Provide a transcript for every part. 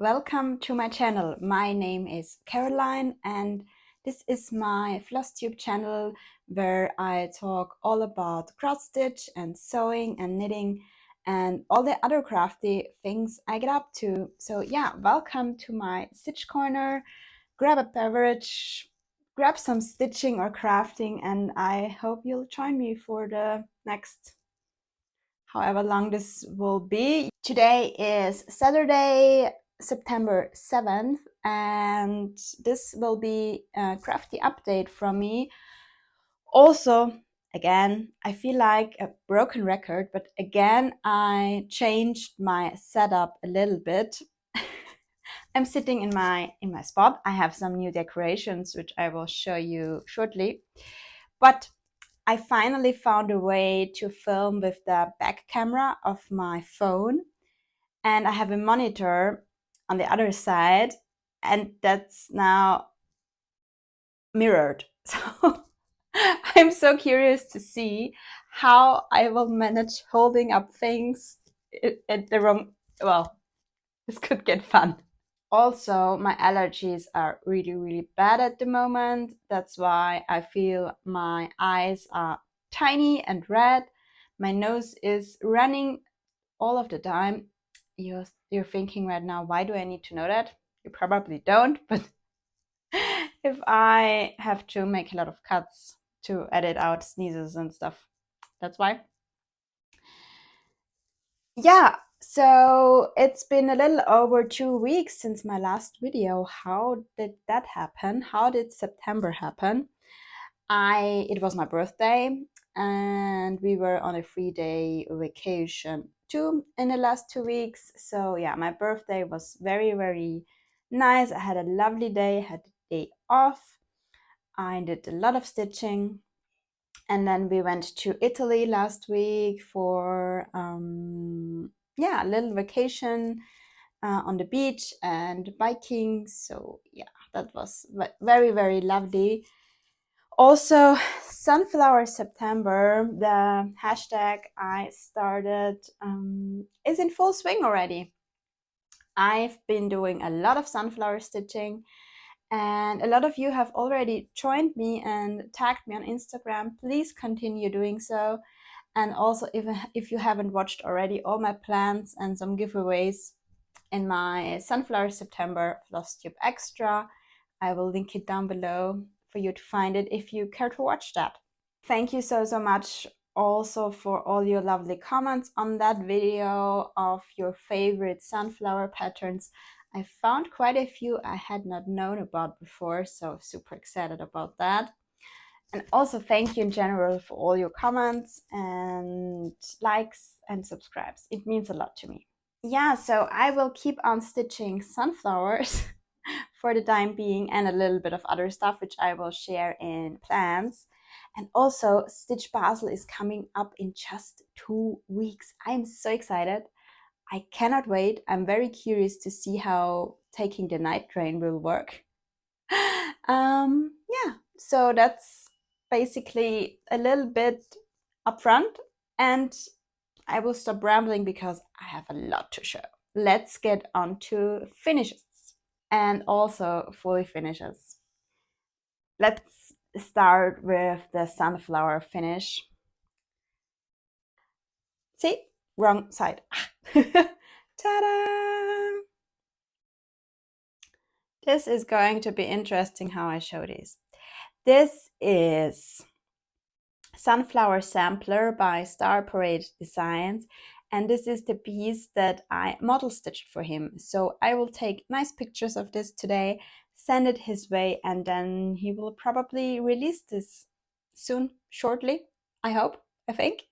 welcome to my channel. My name is Caroline and this is my Flosstube channel where I talk all about cross stitch and sewing and knitting and all the other crafty things I get up to. So yeah, welcome to my stitch corner. Grab a beverage, grab some stitching or crafting, and I hope you'll join me for the next however long this will be. Today is Saturday, September 7th, and this will be a crafty update from me. Also, again, I feel like a broken record, but again, I changed my setup a little bit. I'm sitting in my spot. I have some new decorations, which I will show you shortly. But I finally found a way to film with the back camera of my phone, and I have a monitor on the other side, and that's now mirrored. So I'm so curious to see how I will manage holding up things at the wrong, well, this could get fun. Also, my allergies are really bad at the moment. That's why I feel my eyes are tiny and red. My nose is running all of the time. You're thinking right now, why do I need to know that? You probably don't, but if I have to make a lot of cuts to edit out sneezes and stuff, that's why. Yeah, so it's been a little over 2 weeks since my last video. How did that happen? How did September happen? It was my birthday and we were on a 3-day vacation too in the last 2 weeks. So yeah, my birthday was very nice. I had a lovely day, had a day off. I did a lot of stitching. And then we went to Italy last week for yeah, a little vacation on the beach and biking. So yeah, that was very lovely. Also, Sunflower September, the hashtag I started, is in full swing already. I've been doing a lot of sunflower stitching, and a lot of you have already joined me and tagged me on Instagram. Please continue doing so. And also, if you haven't watched already all my plans and some giveaways in my Sunflower September Flosstube Extra, I will link it down below for you to find it if you care to watch that. Thank you so much also for all your lovely comments on that video of your favorite sunflower patterns. I found quite a few I had not known about before, so super excited about that. And also thank you in general for all your comments and likes and subscribes. It means a lot to me. Yeah, so I will keep on stitching sunflowers for the time being, and a little bit of other stuff which I will share in plans. And also Stitch Basel is coming up in just 2 weeks. I'm so excited. I cannot wait. I'm very curious to see how taking the night train will work. Yeah, so that's basically a little bit upfront, and I will stop rambling because I have a lot to show. Let's get on to finishes and also fully finishes. Let's start with the sunflower finish. See, wrong side. Ta-da! This is going to be interesting how I show these. This is Sunflower Sampler by Star Parade Designs, and this is the piece that I model stitched for him. So I will take nice pictures of this today, send it his way, and then he will probably release this soon, shortly, I hope, I think.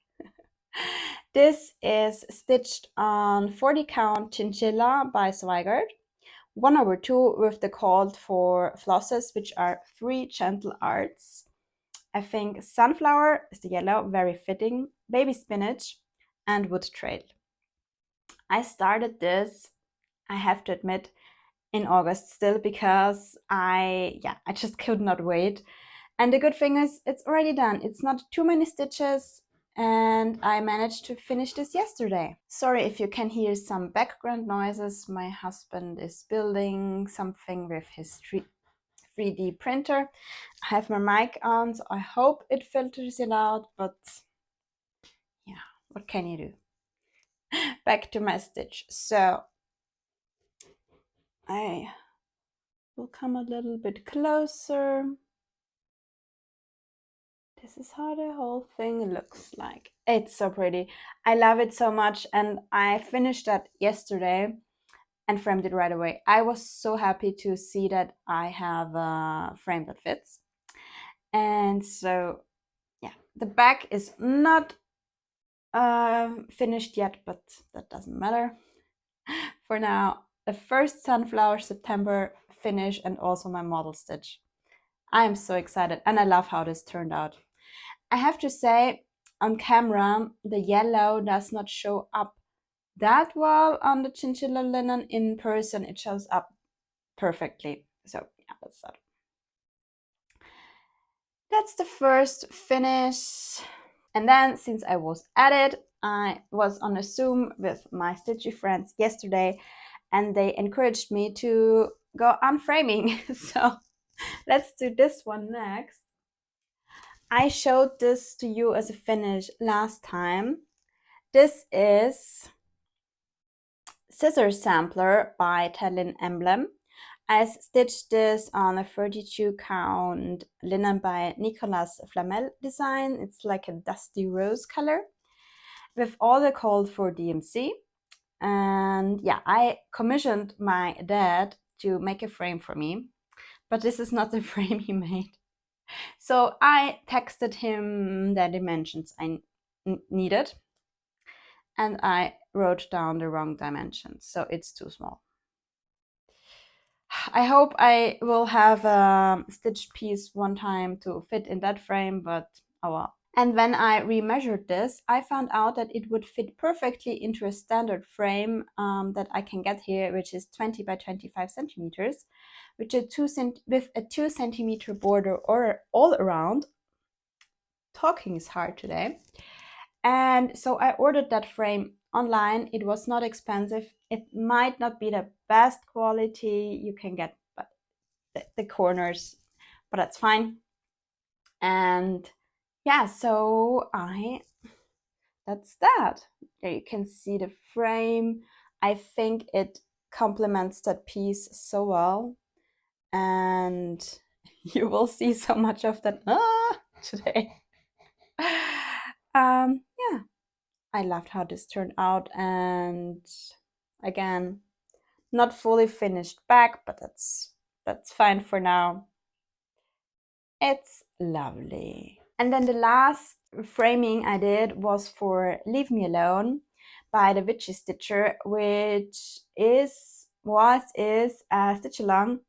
This is stitched on 40 count chinchilla by Zweigart, 1/2 with the called for flosses, which are 3 gentle arts. I think sunflower is the yellow, very fitting, baby spinach, and wood trail. I started this, I have to admit, in August still because I just could not wait. And the good thing is it's already done. It's not too many stitches. and I managed to finish this yesterday. Sorry if you can hear some background noises. My husband is building something with his 3D printer. I have my mic on, so I hope it filters it out, but yeah, what can you do? Back to my stitch. So I will come a little bit closer. This is how the whole thing looks like. It's so pretty. I love it so much, and I finished that yesterday and framed it right away. I was so happy to see that I have a frame that fits. And so, yeah, the back is not finished yet, but that doesn't matter. For now, the first sunflower September finish and also my model stitch. I'm so excited, and I love how this turned out. I have to say, on camera, the yellow does not show up that well on the chinchilla linen. In person, it shows up perfectly. So yeah, that's that. That's the first finish. And then, since I was at it, I was on a Zoom with my stitchy friends yesterday, and they encouraged me to go on framing. So let's do this one next. I showed this to you as a finish last time. This is Scissor Sampler by Tellin Emblem. I stitched this on a 32 count linen by Nicolas Flamel design. It's like a dusty rose color with all the code for DMC. And yeah, I commissioned my dad to make a frame for me, but this is not the frame he made. So I texted him the dimensions I needed, and I wrote down the wrong dimensions, so it's too small. I hope I will have a stitched piece one time to fit in that frame, but oh well. And when I remeasured this, I found out that it would fit perfectly into a standard frame that I can get here, which is 20 by 25 centimeters, with a 2 centimeter border all around. Talking is hard today. And so I ordered that frame online. It was not expensive. It might not be the best quality you can get, but the corners, but that's fine. And yeah, so that's that. There you can see the frame. I think it complements that piece so well, and you will see so much of that today. Yeah, I loved how this turned out, and again, not fully finished back, but that's fine for now. It's lovely. And then the last framing I did was for Leave Me Alone by the Witchy Stitcher, which was a stitch along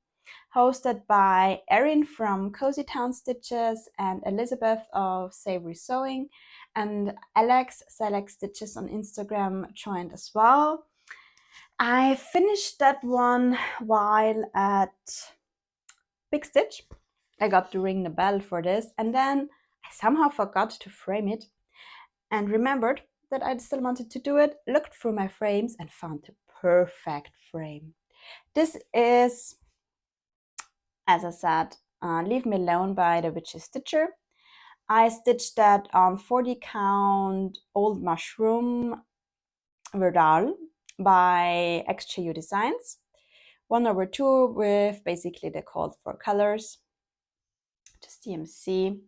hosted by Erin from Cozy Town Stitches and Elizabeth of Savory Sewing, and Alex Select Stitches on Instagram joined as well. I finished that one while at Big Stitch. I got to ring the bell for this, and then I somehow forgot to frame it and remembered that I still wanted to do it, looked through my frames and found the perfect frame. This is, as I said, Leave Me Alone by the Witchy Stitcher. I stitched that on 40 count Old Mushroom Verdal by XJU Designs. 1/2 with basically the code for colors, just DMC.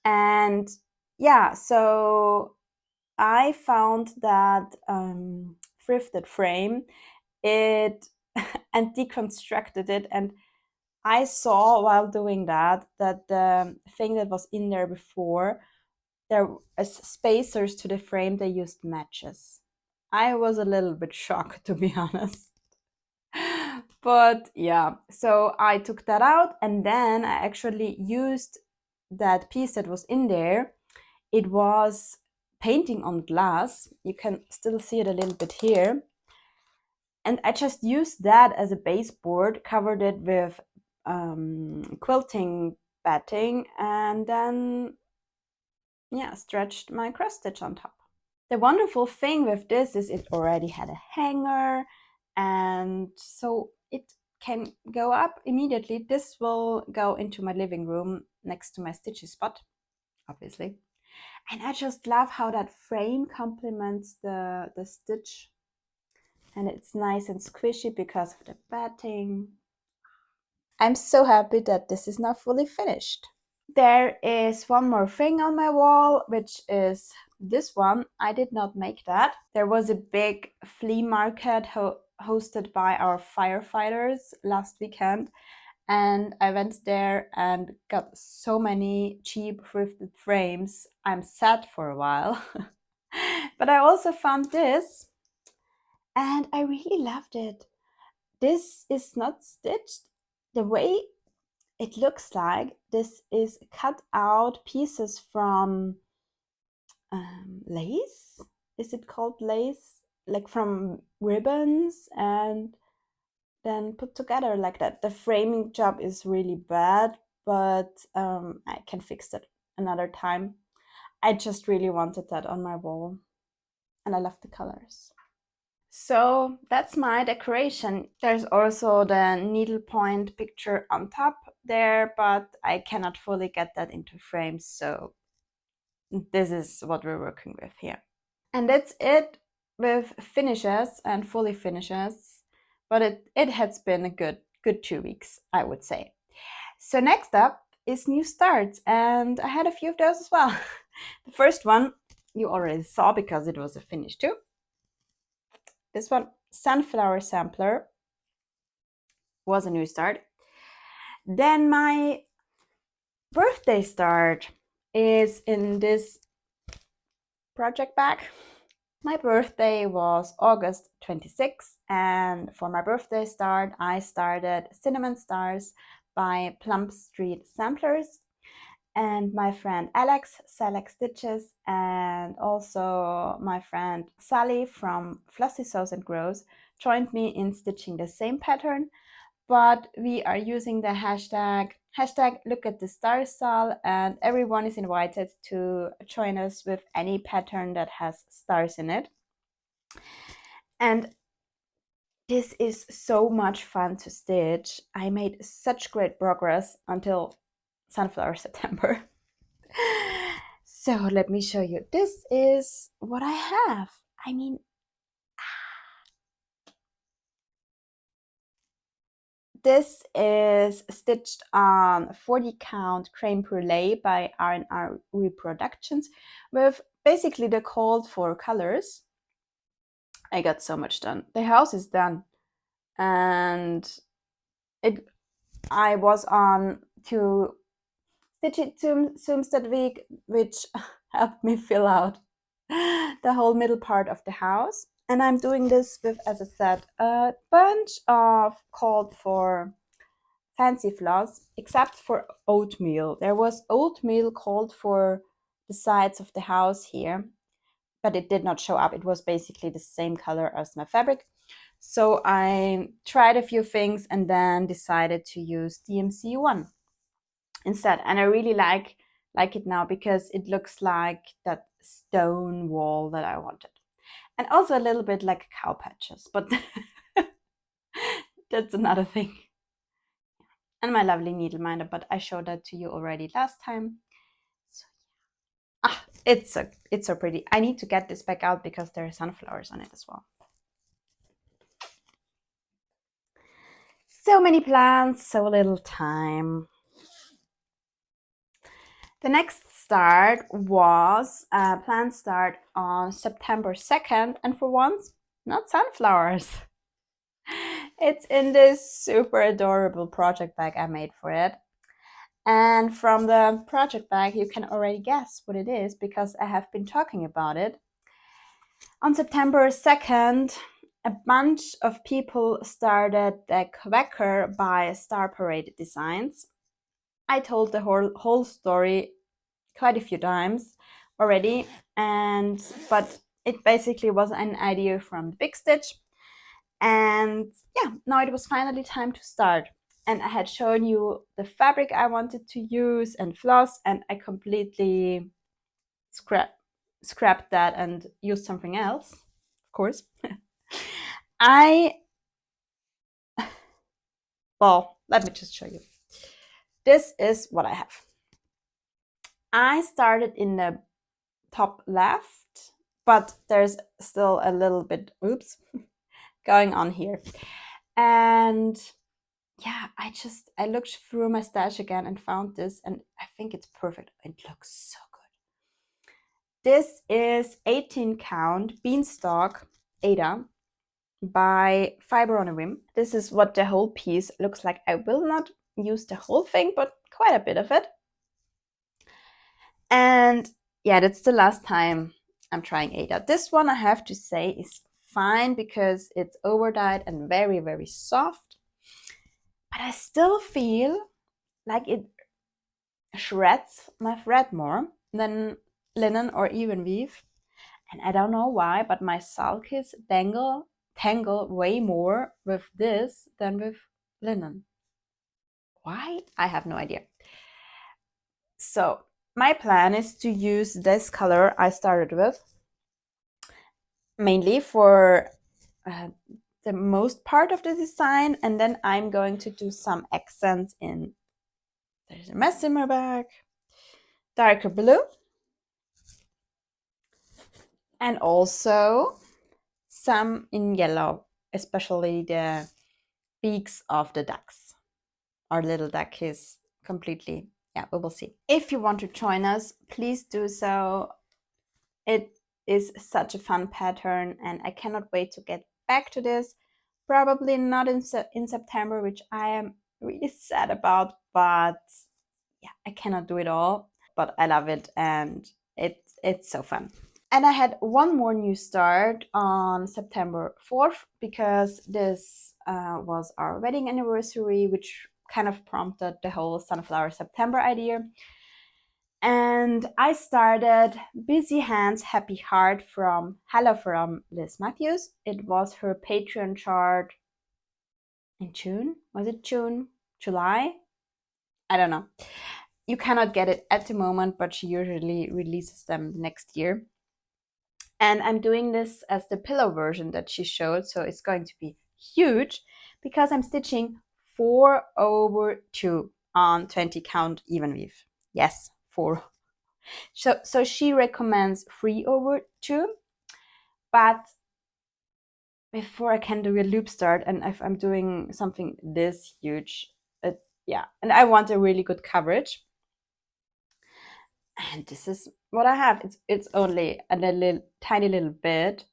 And yeah, so I found that thrifted frame it and deconstructed it, and I saw while doing that the thing that was in there before, there as spacers to the frame, they used matches. I was a little bit shocked, to be honest. But yeah, so I took that out, and then I actually used that piece that was in there. It was painting on glass. You can still see it a little bit here. And I just used that as a baseboard, covered it with quilting batting, and then yeah, stretched my cross stitch on top. The wonderful thing with this is it already had a hanger, and so it can go up immediately. This will go into my living room next to my stitchy spot, obviously. And I just love how that frame complements the stitch. And it's nice and squishy because of the batting. I'm so happy that this is now fully finished. There is one more thing on my wall, which is this one. I did not make that. There was a big flea market hosted by our firefighters last weekend, and I went there and got so many cheap thrifted frames. I'm sad for a while. But I also found this, and I really loved it. This is not stitched. The way it looks like this is cut out pieces from lace. Is it called lace? Like from ribbons, and then put together like that. The framing job is really bad, but I can fix it another time. I just really wanted that on my wall, and I love the colors. So that's my decoration. There's also the needlepoint picture on top there, but I cannot fully get that into frames, so this is what we're working with here. And that's it with finishes and fully finishes, but it has been a good 2 weeks, I would say. So next up is new starts, and I had a few of those as well. The first one you already saw because it was a finish too. This one, Sunflower Sampler, was a new start. Then my birthday start is in this project bag. My birthday was August 26th, and for my birthday start, I started Cinnamon Stars by Plum Street Samplers. And my friend Alex, Select Stitches, and also my friend Sally from Flossy Sews and Grows joined me in stitching the same pattern, but we are using the hashtag look at the stars Sal, and everyone is invited to join us with any pattern that has stars in it. And this is so much fun to stitch. I made such great progress until Sunflower September. So let me show you. This is what I have. I mean, this is stitched on 40 count creme brulee by R&R Reproductions with basically the called for colors. I got so much done. The house is done, and I was on to stitch it zooms that week, which helped me fill out the whole middle part of the house. And I'm doing this with, as I said, a bunch of called for fancy floss, except for oatmeal. There was oatmeal called for the sides of the house here, but it did not show up. It was basically the same color as my fabric. So I tried a few things and then decided to use DMC1 instead. And I really like it now because it looks like that stone wall that I wanted. And also a little bit like cow patches, but that's another thing. And my lovely needle minder, but I showed that to you already last time. So it's so pretty. I need to get this back out because there are sunflowers on it as well. So many plans, so little time. The next start was a planned start on September 2nd, and for once, not sunflowers. It's in this super adorable project bag I made for it. And from the project bag, you can already guess what it is because I have been talking about it. On September 2nd, a bunch of people started the Quaker by Star Parade Designs. I told the whole story quite a few times already, but it basically was an idea from the Big Stitch. And yeah, now it was finally time to start. And I had shown you the fabric I wanted to use and floss, and I completely scrap that and use something else, of course. Well, let me just show you. This is what I have. I started in the top left, but there's still a little bit, oops, going on here. And yeah, I looked through my stash again and found this, and I think it's perfect. It looks so good. This is 18 count Beanstalk Ada by Fiber on a Whim. This is what the whole piece looks like. I will not use the whole thing, but quite a bit of it. And yeah, that's the last time I'm trying Ada. This one, I have to say, is fine because it's over-dyed and very, very soft. But I still feel like it shreds my thread more than linen or even weave. And I don't know why, but my sulkies tangle way more with this than with linen. Why? I have no idea. So my plan is to use this color I started with mainly for the most part of the design, and then I'm going to do some accents in, there's a mess in my bag, darker blue, and also some in yellow, especially the beaks of the ducks. Our little duck is completely, yeah, we will see. If you want to join us, please do so. It is such a fun pattern, and I cannot wait to get back to this. Probably not in September, which I am really sad about, but yeah, I cannot do it all. But I love it, and it's so fun. And I had one more new start on September 4th because this was our wedding anniversary, which kind of prompted the whole Sunflower September idea. And I started Busy Hands, Happy Heart from Hello from Liz Matthews. It was her Patreon chart in June. Was it June? July? I don't know. You cannot get it at the moment, but she usually releases them next year. And I'm doing this as the pillow version that she showed, so it's going to be huge because I'm stitching 4/2 on 20 count even weave. Yes, 4. So she recommends 3/2, but before I can do a loop start, and if I'm doing something this huge, yeah, and I want a really good coverage. And this is what I have. It's only a little tiny little bit.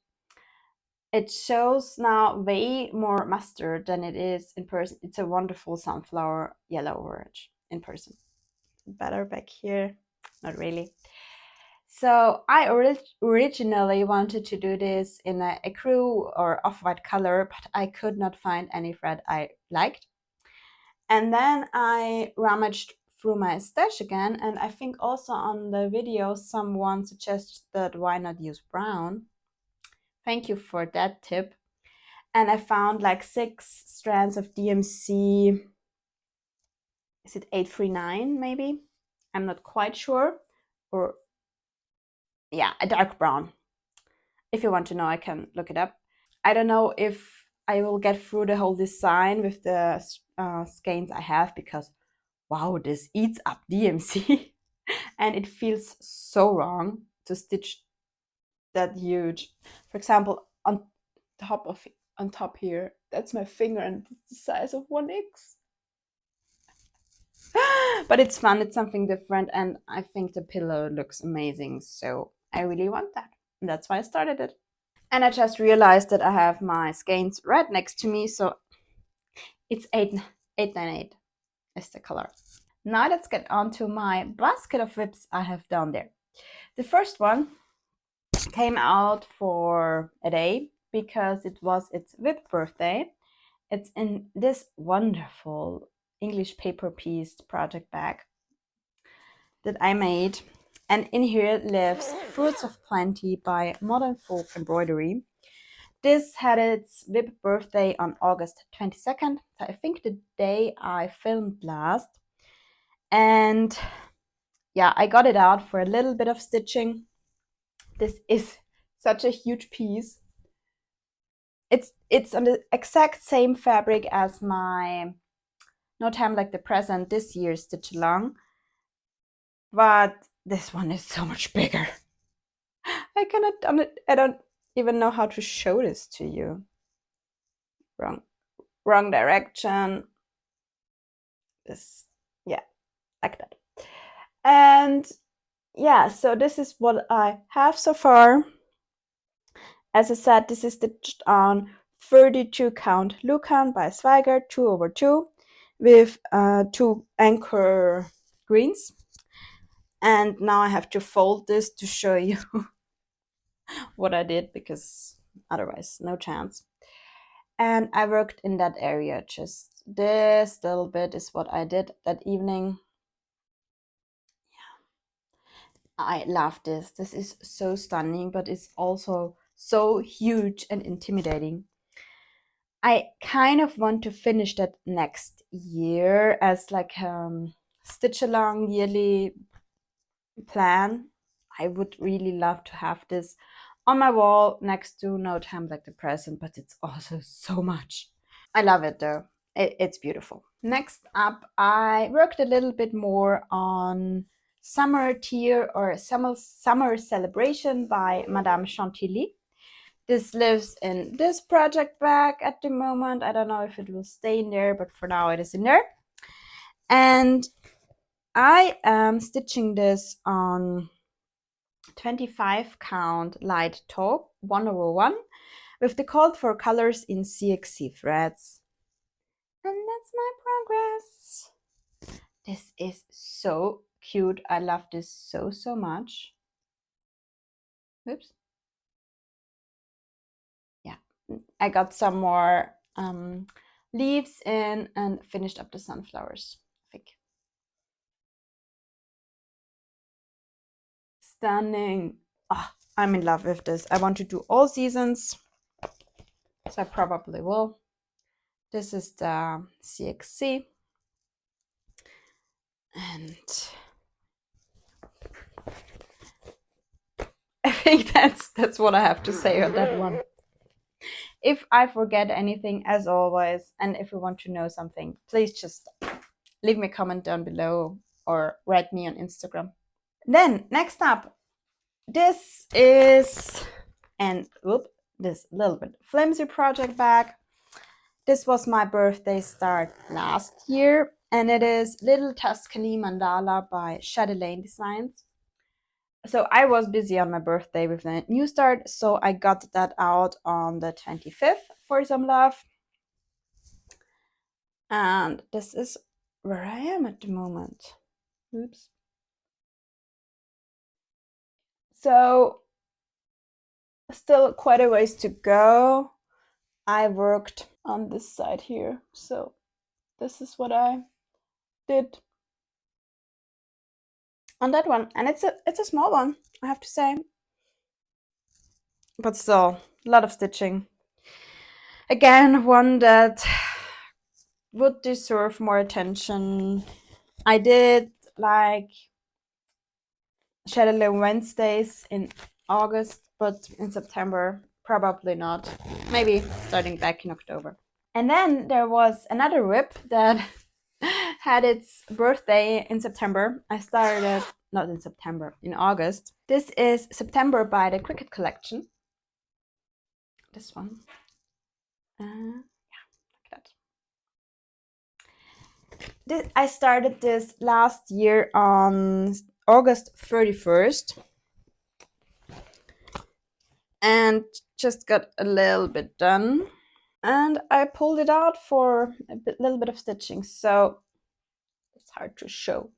It shows now way more mustard than it is in person. It's a wonderful sunflower yellow orange in person. Better back here, not really. So I originally wanted to do this in a ecru or off-white color, but I could not find any thread I liked. And then I rummaged through my stash again, and I think also on the video someone suggested why not use brown. Thank you for that tip. And I found like 6 strands of DMC. Is it 839 maybe? I'm not quite sure. Or yeah, a dark brown. If you want to know, I can look it up. I don't know if I will get through the whole design with the skeins I have, because wow, this eats up DMC. And it feels so wrong to stitch that huge. For example, on top here, that's my finger and it's the size of 1x. But it's fun, it's something different, and I think the pillow looks amazing, so I really want that. And that's why I started it. And I just realized that I have my skeins right next to me, so it's 898 is the color. Now let's get on to my basket of whips I have down there. The first one came out for a day because it was its whip birthday. It's in this wonderful English paper piece project bag that I made. And in here lives Fruits of Plenty by Modern Folk Embroidery. This had its whip birthday on August 22nd, so I think the day I filmed last. And yeah, I got it out for a little bit of stitching. This is such a huge piece. It's on the exact same fabric as my No Time Like the Present this year stitch along, but this one is so much bigger. I don't even know how to show this to you. Wrong direction. This, yeah, like that. And yeah, so this is what I have so far. As I said, this is stitched on 32 count Lucan by Zweigert 2/2 with 2 anchor greens. And now I have to fold this to show you what I did, because otherwise no chance. And I worked in that area. Just this little bit is what I did that evening. I love this. This is so stunning, but it's also so huge and intimidating. I kind of want to finish that next year as like stitch along yearly plan. I would really love to have this on my wall next to No Time Like the Present, but it's also so much. I love it though. It's beautiful. Next up, I worked a little bit more on Summer Tier or Summer Celebration by Madame Chantilly. This lives in this project bag at the moment. I don't know if it will stay in there, but for now it is in there. And I am stitching this on 25 count light taupe 1/1 with the called for colors in CXC threads. And that's my progress. This is so cute. I love this so much. Oops. Yeah, I got some more leaves in and finished up the sunflowers, I think. Stunning. Oh, I'm in love with this. I want to do all seasons, so I probably will. This is the CXC. And I think that's what I have to say on that one. If I forget anything, as always, and if you want to know something, please just leave me a comment down below or write me on Instagram. Then next up, this is this little bit flimsy project bag. This was my birthday start last year, and it is Little Tuscany Mandala by Chatelaine Designs. So I was busy on my birthday with the new start, so I got that out on the 25th for some love. And this is where I am at the moment. Oops. So still quite a ways to go. I worked on this side here, so this is what I did on that one, and it's a small one, I have to say, but still a lot of stitching. Again, one that would deserve more attention. I did like Chatelaine Wednesdays in August, but in September probably not. Maybe starting back in October. And then there was another whip that had its birthday in September. I started, not in September, in August. This is September by the Cricket Collection. This one. Yeah, like that. I started this last year on August 31st. And just got a little bit done. And I pulled it out for a little bit of stitching, so it's hard to show.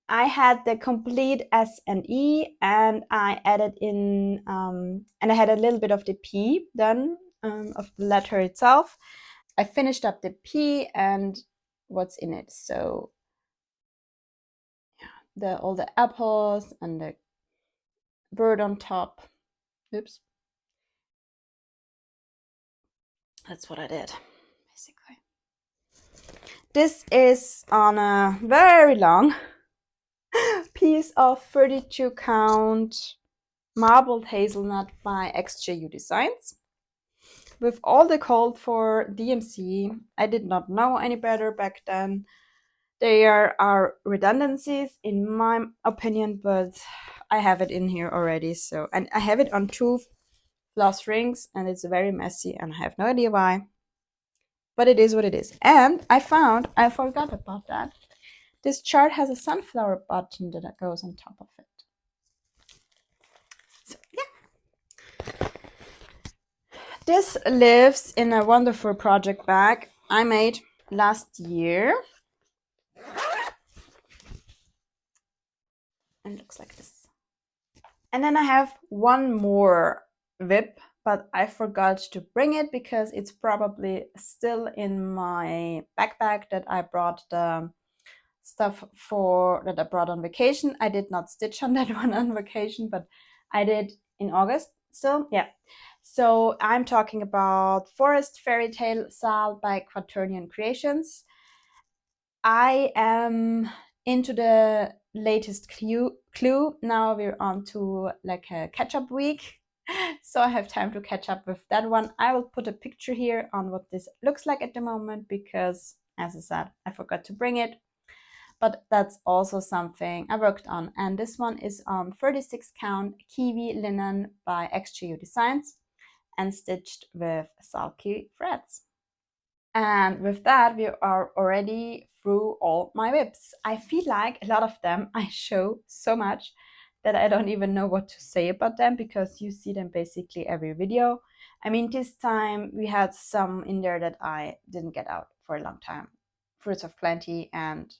I had the complete S and E, and I added in, and I had a little bit of the P done, of the letter itself. I finished up the P and what's in it. So yeah, all the apples and the bird on top. Oops. That's what I did, basically. This is on a very long piece of 32 count marbled hazelnut by XJU Designs. With all the call for DMC, I did not know any better back then. There are redundancies in my opinion, but I have it in here already. So, and I have it on 2 floss rings, and it's very messy, and I have no idea why. But it is what it is. And I forgot about that. This chart has a sunflower button that goes on top of it. So, yeah. This lives in a wonderful project bag I made last year. And looks like this. And then I have one more whip, but I forgot to bring it because it's probably still in my backpack that I brought the stuff for that I brought on vacation. I did not stitch on that one on vacation, but I did in August still. Yeah. So I'm talking about Forest Fairytale Sal by Quaternion Creations. I am into the latest clue. Now we're on to like a catch-up week. So I have time to catch up with that one. I will put a picture here on what this looks like at the moment because, as I said, I forgot to bring it. But that's also something I worked on. And this one is on 36 count kiwi linen by XJU Designs and stitched with sulky threads. And with that, we are already through all my whips. I feel like a lot of them I show so much that I don't even know what to say about them because you see them basically every video. I mean, this time we had some in there that I didn't get out for a long time. Fruits of Plenty and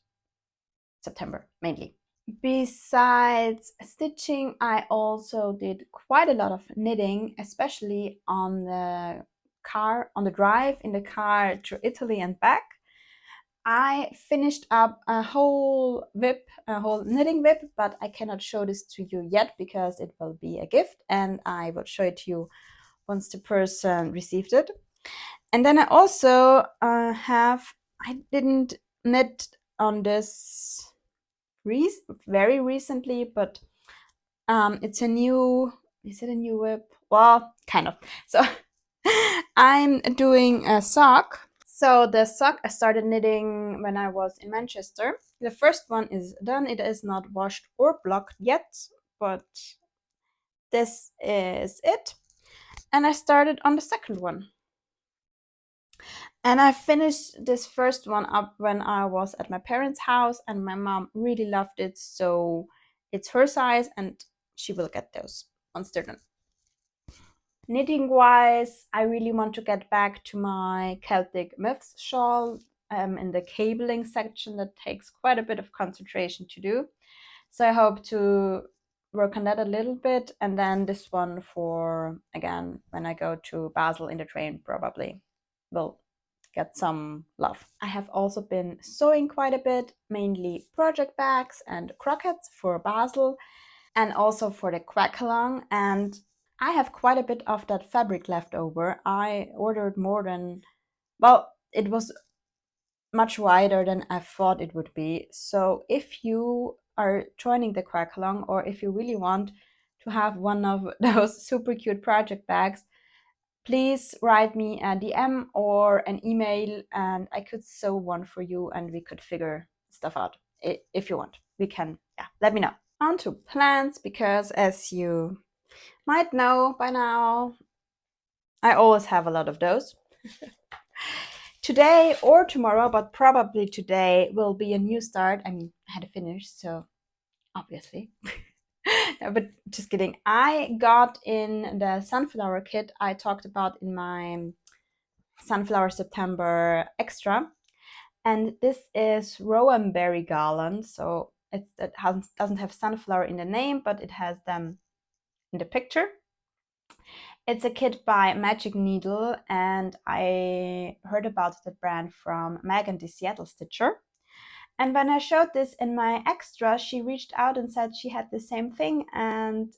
September mainly. Besides stitching, I also did quite a lot of knitting, especially on the drive in the car to Italy and back. I finished up a whole knitting whip, but I cannot show this to you yet because it will be a gift and I will show it to you once the person received it. And then I also I didn't knit on this very recently, but it's a new, is it a new whip? Well, kind of. So I'm doing a sock. So the sock I started knitting when I was in Manchester. The first one is done. It is not washed or blocked yet, but this is it. And I started on the second one. And I finished this first one up when I was at my parents' house, and my mom really loved it. So it's her size, and she will get those once they're done. Knitting wise, I really want to get back to my Celtic Myths shawl in the cabling section. That takes quite a bit of concentration to do. So I hope to work on that a little bit. And then this one for, again, when I go to Basel in the train, probably will get some love. I have also been sewing quite a bit, mainly project bags and croquettes for Basel and also for the quack-along. And I have quite a bit of that fabric left over. I ordered more than, well, it was much wider than I thought it would be. So if you are joining the quack-along, or if you really want to have one of those super cute project bags, please write me a DM or an email and I could sew one for you and we could figure stuff out. If you want, we can, yeah, let me know. On to plants, because as you might know by now, I always have a lot of those. Today or tomorrow, but probably today, will be a new start. I mean, I had to finish, so obviously. No, but just kidding. I got in the sunflower kit I talked about in my Sunflower September extra. And this is Rowan Berry Garland. So it doesn't have sunflower in the name, but it has them in the picture. It's a kit by Magic Needle, and I heard about the brand from Megan, the Seattle Stitcher. And when I showed this in my extra, she reached out and said she had the same thing, and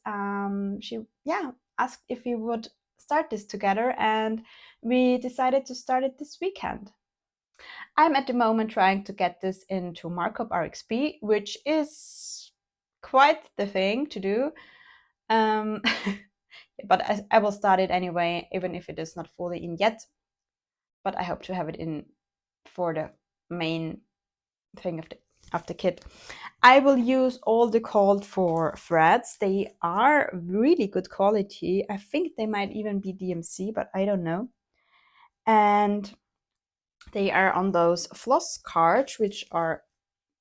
she asked if we would start this together, and we decided to start it this weekend. I'm at the moment trying to get this into Markup RXP, which is quite the thing to do. But I will start it anyway, even if it is not fully in yet. But I hope to have it in for the main thing of the kit. I will use all the called for threads. They are really good quality. I think they might even be DMC, but I don't know. And they are on those floss cards, which are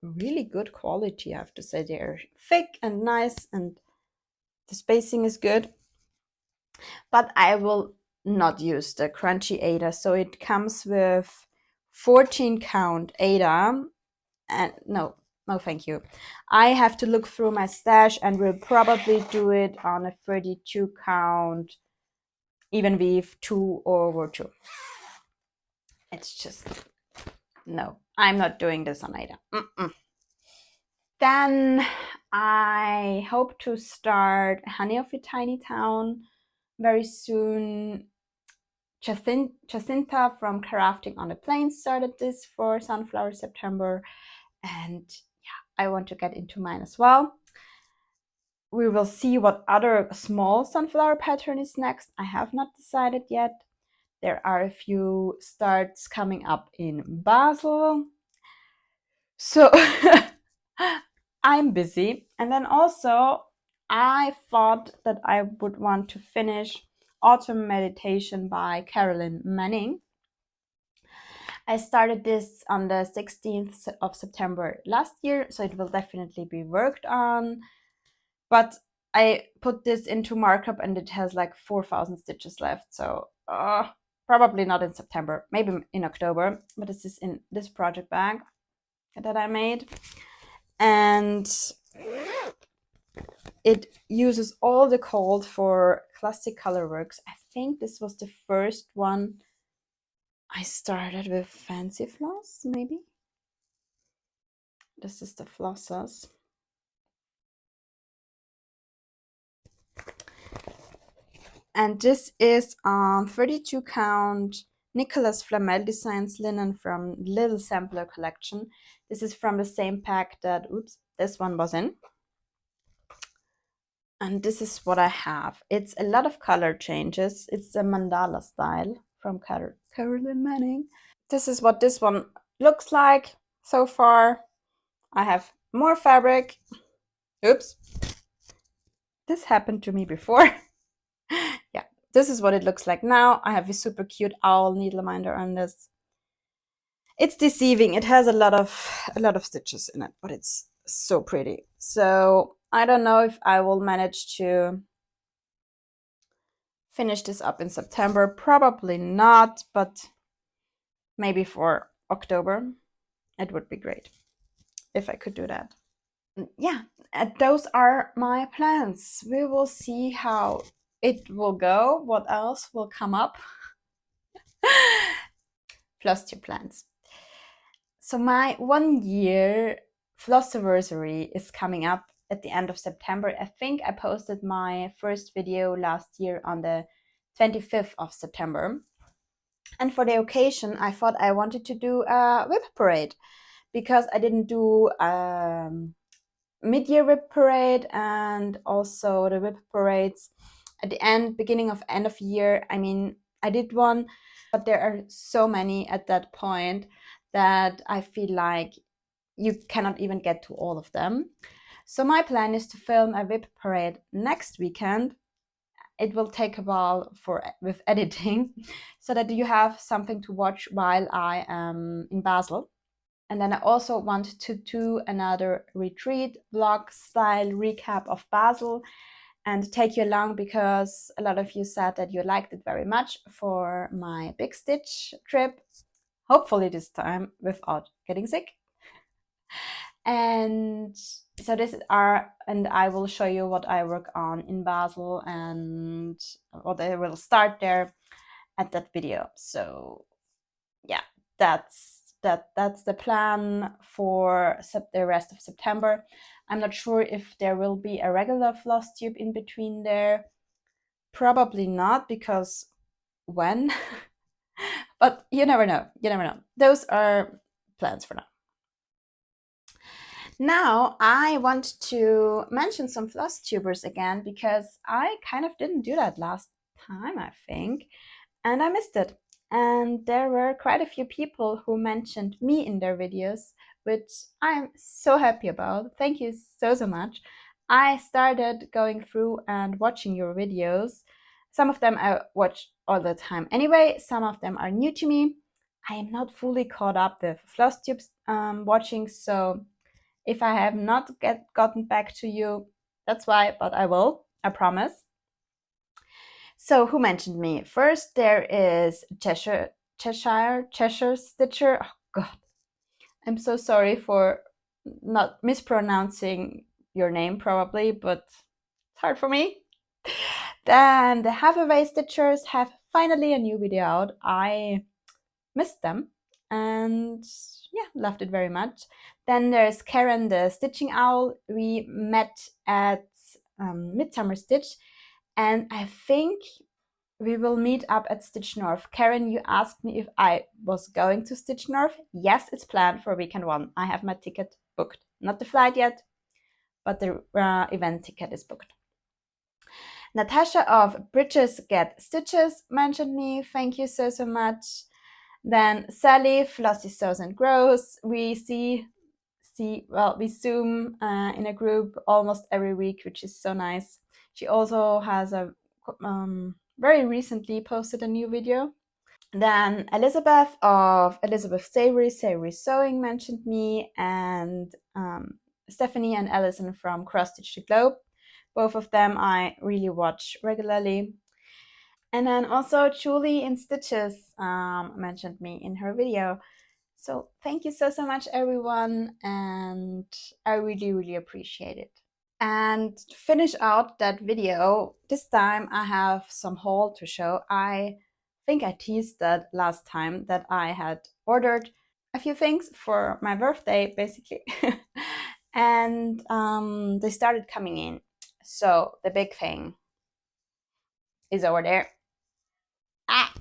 really good quality, I have to say. They're thick and nice, and the spacing is good. But I will not use the crunchy Ada. So it comes with 14 count Ada. And no, thank you. I have to look through my stash and will probably do it on a 32 count, even weave 2 over 2. It's just, no, I'm not doing this on Ada. Then I hope to start Honey of a Tiny Town very soon. Jacinta from Crafting on the Plains started this for Sunflower September, and yeah, I want to get into mine as well. We will see what other small sunflower pattern is next. I have not decided yet. There are a few starts coming up in Basel, so I'm busy. And then also I thought that I would want to finish Autumn Meditation by Carolyn Manning. I started this on the 16th of September last year, so it will definitely be worked on. But I put this into markup and it has like 4,000 stitches left, so probably not in September, maybe in October. But this is in this project bag that I made, and it uses all the called for classic colorworks. I think this was the first one I started with fancy floss, maybe. This is the flossers. And this is 32 count Nicholas Flamel Designs linen from Little Sampler Collection. This is from the same pack that, this one was in. And this is what I have. It's a lot of color changes. It's a mandala style from Carolyn Manning. This is what this one looks like so far. I have more fabric. Oops. This happened to me before. Yeah, this is what it looks like now. I have a super cute owl needle minder on this. It's deceiving. It has a lot of stitches in it, but it's so pretty. So I don't know if I will manage to finish this up in September. Probably not, but maybe for October. It would be great if I could do that. Yeah, those are my plans. We will see how it will go, what else will come up. Flosstube plans. So my 1 year Flossiversary is coming up at the end of September. I think I posted my first video last year on the 25th of September. And for the occasion, I thought I wanted to do a whip parade, because I didn't do mid-year whip parade and also the whip parades at the beginning of end of year. I mean, I did one, but there are so many at that point that I feel like you cannot even get to all of them. So my plan is to film a whip parade next weekend. It will take a while with editing, so that you have something to watch while I am in Basel. And then I also want to do another retreat vlog style recap of Basel and take you along, because a lot of you said that you liked it very much for my big stitch trip. Hopefully this time without getting sick. And so and I will show you what I work on in Basel and what I will start there at that video. So yeah, that's the plan for the rest of September. I'm not sure if there will be a regular Flosstube in between there. Probably not, because when? But you never know. Those are plans for now. Now I want to mention some Flosstubers again, because I kind of didn't do that last time, I think, and I missed it. And there were quite a few people who mentioned me in their videos, which I'm so happy about. Thank you so much. I started going through and watching your videos. Some of them I watch all the time anyway, some of them are new to me. I am not fully caught up with Flosstube watching, so if I have not gotten back to you, that's why, but I will, I promise. So who mentioned me? First, there is Cheshire Stitcher. Oh God, I'm so sorry for not mispronouncing your name probably, but it's hard for me. Then the Hathaway Stitchers have finally a new video out. I missed them and yeah, loved it very much. Then there's Karen the Stitching Owl. We met at Midsummer Stitch, and I think we will meet up at Stitch North. Karen, you asked me if I was going to Stitch North. Yes, it's planned for weekend 1. I have my ticket booked. Not the flight yet, but the event ticket is booked. Natasha of Bridges Get Stitches mentioned me. Thank you so much. Then Sally, Flossy Sews and Grows. We we Zoom in a group almost every week, which is so nice. She also has a very recently posted a new video. Then Elizabeth of Elizabeth Savory Sewing mentioned me, and Stephanie and Alison from Cross Stitch the Globe. Both of them I really watch regularly. And then also Julie in Stitches mentioned me in her video. So thank you so much, everyone, and I really appreciate it. And to finish out that video, this time I have some haul to show. I think I teased that last time that I had ordered a few things for my birthday, basically. And they started coming in. So the big thing is over there. Ah!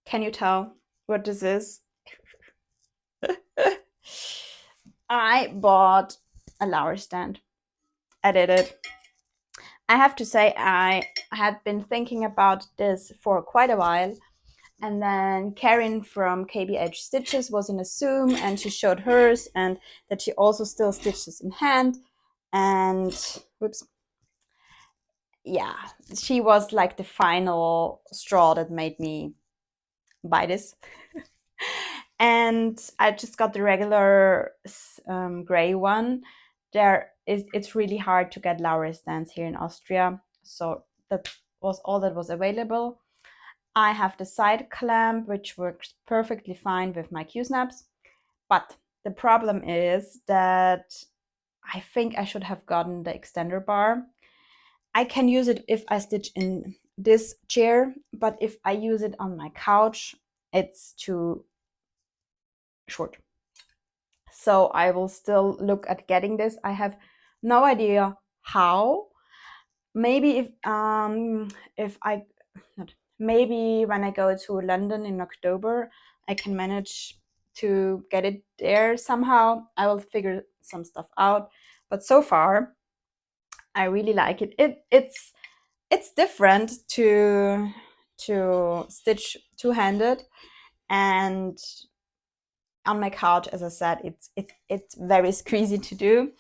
Can you tell what this is? I bought a Laura stand. I did it. I have to say, I had been thinking about this for quite a while. And then Karen from KBH Stitches was in a Zoom, and she showed hers, and that she also still stitches in hand. And whoops. Yeah, she was like the final straw that made me buy this. And I just got the regular gray one. It's really hard to get Laura stands here in Austria, so that was all that was available. I have the side clamp, which works perfectly fine with my Q-snaps, but the problem is that I think I should have gotten the extender bar. I can use it if I stitch in this chair, but if I use it on my couch, it's too short. So I will still look at getting this. I have no idea how. Maybe maybe when I go to London in October, I can manage to get it there somehow. I will figure some stuff out. But so far, I really like it. It's different to stitch two-handed, and on my couch, as I said, it's very squeezy to do.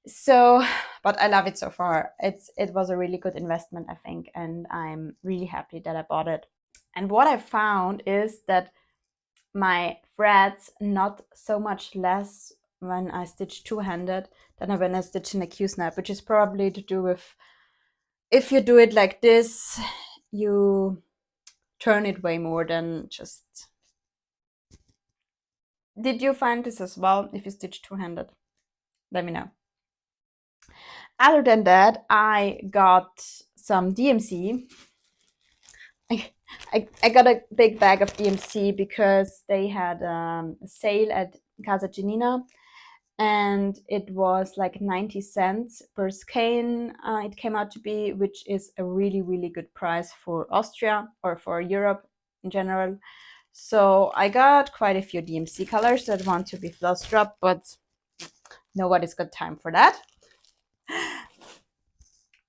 So, but I love it so far. It was a really good investment, I think, and I'm really happy that I bought it. And what I found is that my threads not so much less when I stitch two-handed than when I stitch in a Q-snap, which is probably to do with, if you do it like this, you turn it way more than just. Did you find this as well if you stitch two-handed? Let me know. Other than that, I got some DMC. I got a big bag of DMC because they had a sale at Casa Janina, and it was like 90 cents per skein. It came out to be, which is a really good price for Austria or for Europe in general. So I got quite a few DMC colors that want to be Flosstube, but nobody's got time for that.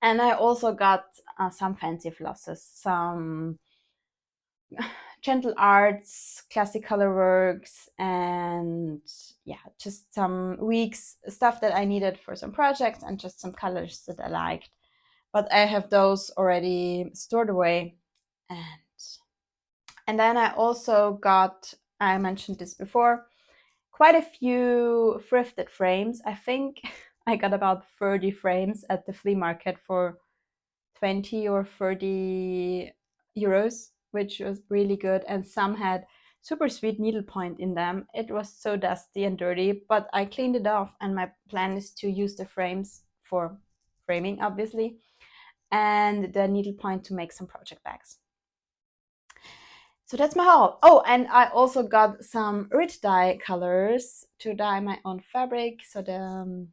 And I also got some fancy flosses, some gentle arts, classic color works, and yeah, just some weeks stuff that I needed for some projects and just some colors that I liked. But I have those already stored away. And then I also got, I mentioned this before, quite a few thrifted frames. I think I got about 30 frames at the flea market for 20 or 30 euros, which was really good. And some had super sweet needlepoint in them. It was so dusty and dirty, but I cleaned it off, and my plan is to use the frames for framing, obviously, and the needlepoint to make some project bags. So that's my haul. Oh, and I also got some Rit dye colors to dye my own fabric. So the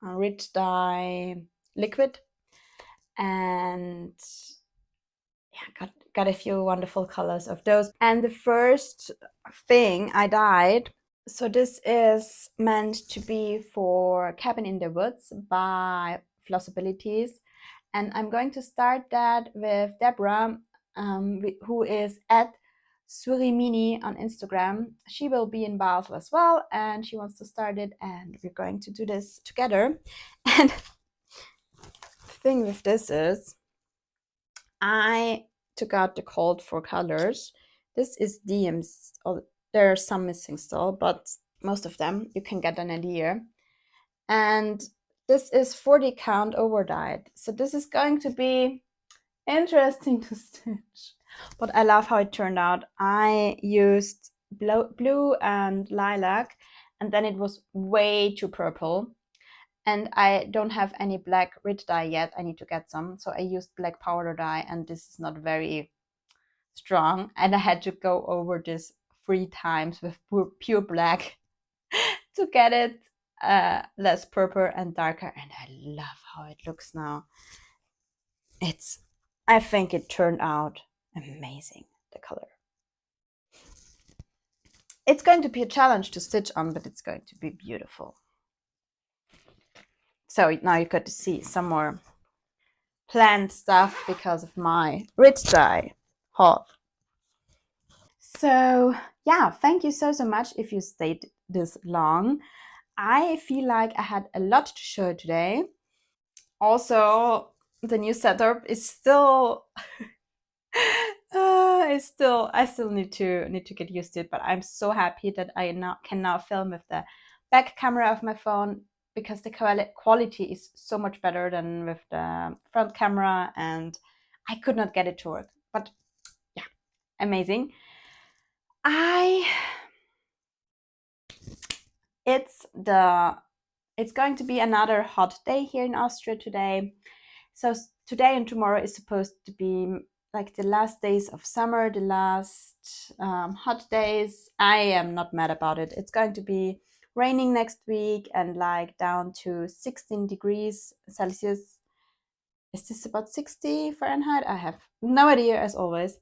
Rit dye liquid, and yeah, got a few wonderful colors of those. And the first thing I dyed, so this is meant to be for Cabin in the Woods by Flossabilities, and I'm going to start that with Deborah, who is at Surimini on Instagram. She will be in Basel as well, and she wants to start it, and we're going to do this together. And the thing with this is, I took out the code for colors. This is DMs. Oh, there are some missing still, but most of them you can get an idea. And this is 40 count over dyed. So this is going to be interesting to stitch, but I love how it turned out. I used blue and lilac, and then it was way too purple, and I don't have any black Rit dye yet. I need to get some, so I used black powder dye, and this is not very strong, and I had to go over this 3 times with pure black to get it less purple and darker. And I love how it looks now. I think it turned out amazing, the color. It's going to be a challenge to stitch on, but it's going to be beautiful. So now you got to see some more planned stuff because of my Rit dye haul. So yeah, thank you so much if you stayed this long. I feel like I had a lot to show today. Also, the new setup is still I still need to get used to it, but I'm so happy that I can now film with the back camera of my phone, because the quality is so much better than with the front camera, and I could not get it to work. But yeah, amazing. It's going to be another hot day here in Austria today. So today and tomorrow is supposed to be like the last days of summer, the last hot days. I am not mad about it. It's going to be raining next week and like down to 16 degrees Celsius. Is this about 60 Fahrenheit? I have no idea, as always.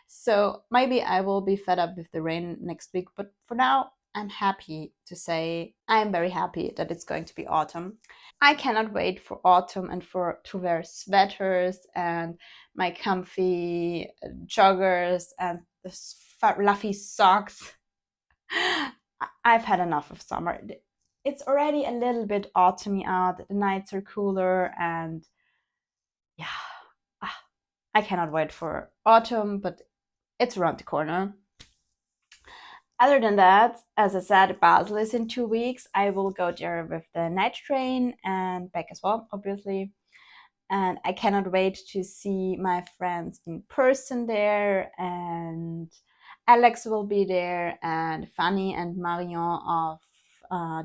So maybe I will be fed up with the rain next week, but for now, I'm happy to say I'm very happy that it's going to be autumn. I cannot wait for autumn and to wear sweaters and my comfy joggers and the fluffy socks. I've had enough of summer. It's already a little bit autumny out. The nights are cooler, and yeah, I cannot wait for autumn, but it's around the corner. Other than that, as I said, Basel is in 2 weeks. I will go there with the night train and back as well, obviously. And I cannot wait to see my friends in person there. And Alex will be there, and Fanny and Marion of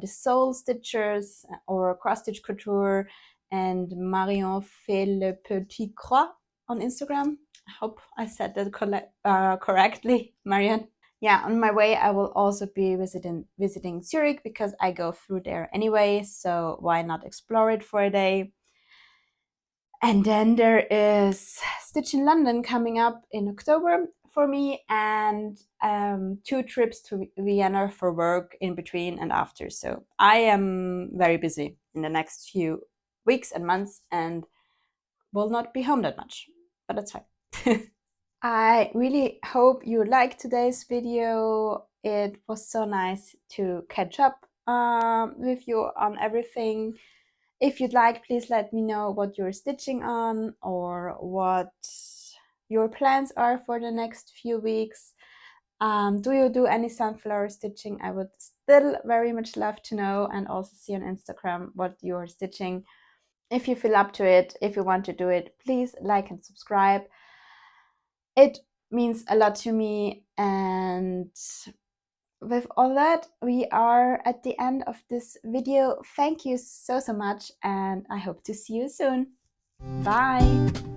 the Soul Stitchers or Cross Stitch Couture, and Marion fait le petit croix on Instagram. I hope I said that correctly, Marion. Yeah, on my way I will also be visiting Zurich, because I go through there anyway, so why not explore it for a day. And then there is Stitch in London coming up in October for me, and 2 trips to Vienna for work in between and after. So I am very busy in the next few weeks and months and will not be home that much, but that's fine. I really hope you liked today's video. It was so nice to catch up with you on everything. If you'd like, please let me know what you're stitching on or what your plans are for the next few weeks. Do you do any sunflower stitching? I would still very much love to know, and also see on Instagram what you're stitching. If you feel up to it, if you want to do it, please like and subscribe. It means a lot to me, and with all that, we are at the end of this video. Thank you so much, and I hope to see you soon. Bye!